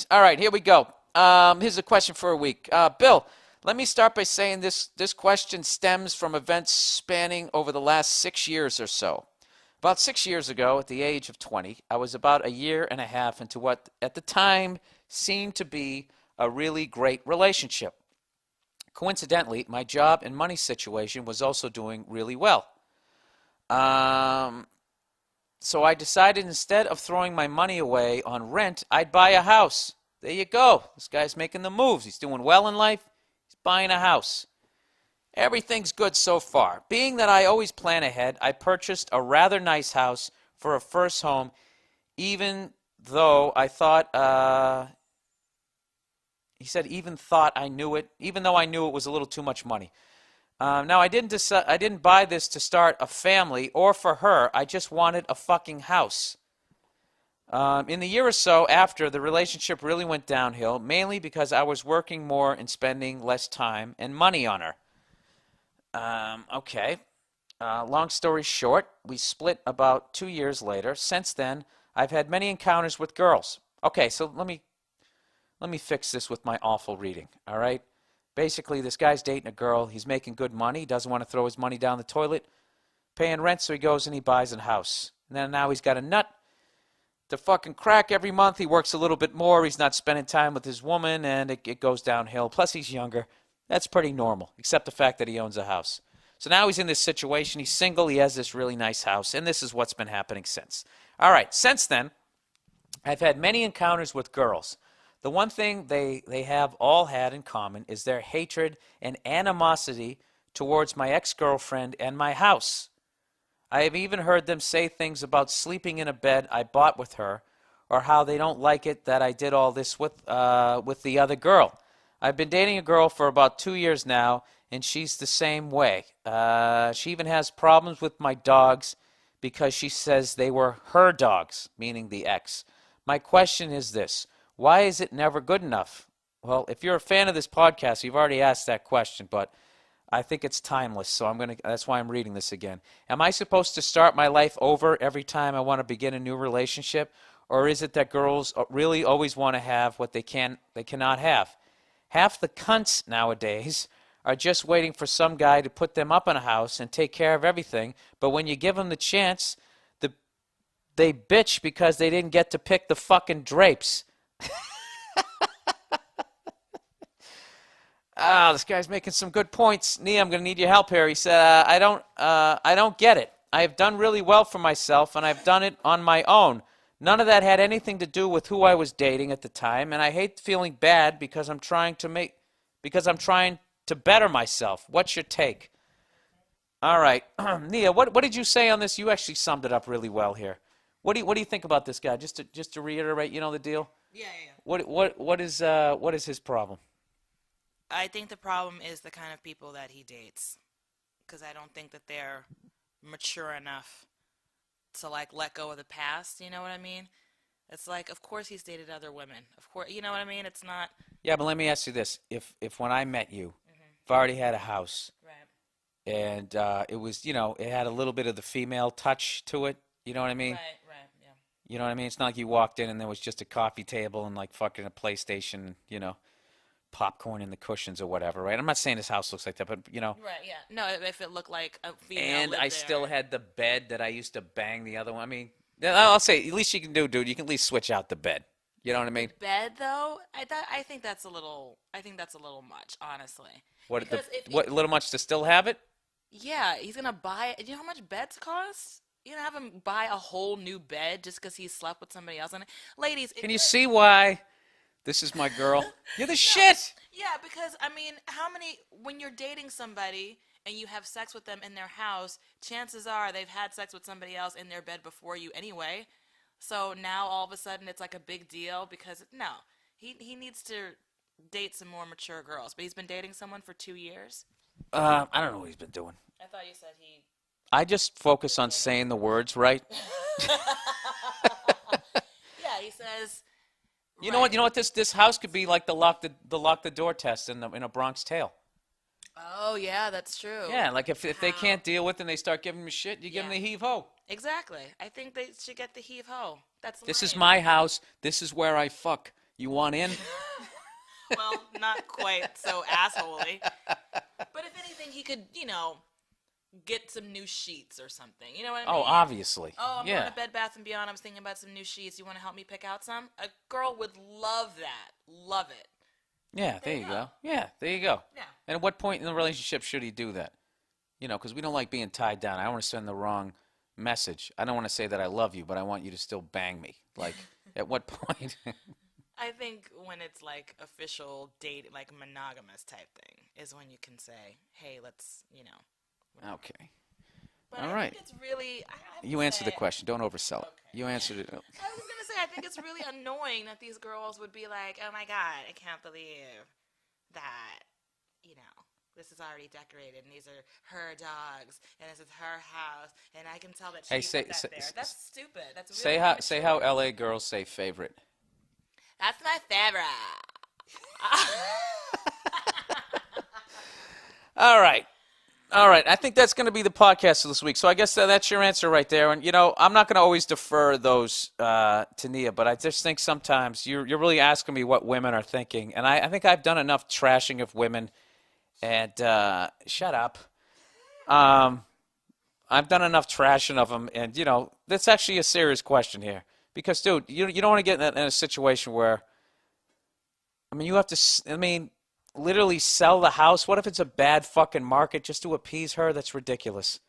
All right, here we go. Here's a question for a week. Bill, let me start by saying this question stems from events spanning over the last 6 years or so. About 6 years ago, at the age of 20, I was about a year and a half into what at the time seemed to be a really great relationship. Coincidentally, my job and money situation was also doing really well. Um, so I decided instead of throwing my money away on rent, I'd buy a house. There you go. This guy's making the moves. He's doing well in life. He's buying a house. Everything's good so far. Being that I always plan ahead, I purchased a rather nice house for a first home, even though I thought, he said, even though I knew it was a little too much money. Now, I didn't buy this to start a family or for her. I just wanted a fucking house. In the year or so after, the relationship really went downhill, mainly because I was working more and spending less time and money on her. Okay. Long story short, we split about 2 years later. Since then, I've had many encounters with girls. Okay, so let me fix this with my awful reading, all right? Basically, this guy's dating a girl. He's making good money. He doesn't want to throw his money down the toilet, paying rent, so he goes and he buys a house. And then now he's got a nut to fucking crack every month. He works a little bit more. He's not spending time with his woman, and it goes downhill. Plus, he's younger. That's pretty normal, except the fact that he owns a house. So now he's in this situation. He's single. He has this really nice house, and this is what's been happening since. All right, since then, I've had many encounters with girls. The one thing they have all had in common is their hatred and animosity towards my ex-girlfriend and my house. I have even heard them say things about sleeping in a bed I bought with her, or how they don't like it that I did all this with the other girl. I've been dating a girl for about 2 years now, and she's the same way. She even has problems with my dogs because she says they were her dogs, meaning the ex. My question is this. Why is it never good enough? Well, if you're a fan of this podcast, you've already asked that question, but I think it's timeless, so that's why I'm reading this again. Am I supposed to start my life over every time I want to begin a new relationship, or is it that girls really always want to have what they cannot have? Half the cunts nowadays are just waiting for some guy to put them up in a house and take care of everything, but when you give them the chance, they bitch because they didn't get to pick the fucking drapes. This guy's making some good points. Nia, I'm going to need your help here. He said, I don't get it. I have done really well for myself, and I've done it on my own. None of that had anything to do with who I was dating at the time, and I hate feeling bad because I'm trying to better myself. What's your take? All right, Nia, what did you say on this? You actually summed it up really well here. What do you think about this guy? Just to reiterate, you know the deal. Yeah. What is his problem? I think the problem is the kind of people that he dates, because I don't think that they're mature enough to like let go of the past. You know what I mean? It's like, of course he's dated other women. Of course, you know what I mean? It's not. Yeah, but let me ask you this: if when I met you, if I already had a house, Right. and it was, it had a little bit of the female touch to it. You know what I mean? Right, yeah. You know what I mean? It's not like you walked in and there was just a coffee table and like fucking a PlayStation, popcorn in the cushions or whatever, right? I'm not saying this house looks like that, but Right, yeah. No, if it looked like a female And lived I there. still had the bed that I used to bang the other one. I mean, I'll say, at least you can do, dude. You can at least switch out the bed. You know what I mean? Bed though, I think that's a little. I think that's a little much, honestly. What Because what little much to still have it? yeah, he's gonna buy. Do you know how much beds cost? You're gonna have him buy a whole new bed just because he slept with somebody else on it. Ladies, Can you see why this is my girl? You're the shit. yeah, because I mean, when you're dating somebody and you have sex with them in their house, chances are they've had sex with somebody else in their bed before you anyway. So now all of a sudden it's like a big deal because no, he needs to date some more mature girls. But he's been dating someone for 2 years. I don't know what he's been doing. I thought you said he. I just focus on saying the words right. Yeah, he says. You know what? You know what? This house could be like the lock the door test in a Bronx Tale. Oh yeah, that's true. Yeah, like if they can't deal with it and they start giving them shit, you give them the heave ho. Exactly. I think they should get the heave ho. This is my house. This is where I fuck. You want in? Well, not quite so assholey. But if anything, he could, get some new sheets or something. You know what I Oh, mean? obviously. Oh, I'm going Yeah. to Bed Bath & Beyond. I was thinking about some new sheets. You want to help me pick out some? A girl would love that. Love it. Yeah, there you go. Yeah, there you go. Yeah. And at what point in the relationship should he do that? Because we don't like being tied down. I don't want to send the wrong message. I don't want to say that I love you, but I want you to still bang me. Like, at what point? I think when it's like official date, like monogamous type thing, is when you can say, hey, let's, whatever. Okay. But All I right. think it's really, I have You to answered the say, question. Don't oversell it. okay. You answered it. I was going to say, I think it's really annoying that these girls would be like, oh my God, I can't believe that, this is already decorated, and these are her dogs, and this is her house, and I can tell that she Hey, put that there. That's stupid. That's really say how immature. LA girls say favorite. That's my favorite. All right. All right. I think that's going to be the podcast for this week. So I guess that's your answer right there. And, I'm not going to always defer those to Nia, but I just think sometimes you're really asking me what women are thinking. And I think I've done enough trashing of women. And shut up. I've done enough trashing of them. And, that's actually a serious question here. Because, dude, you don't want to get in a situation where, you have to, literally sell the house. What if it's a bad fucking market just to appease her? That's ridiculous.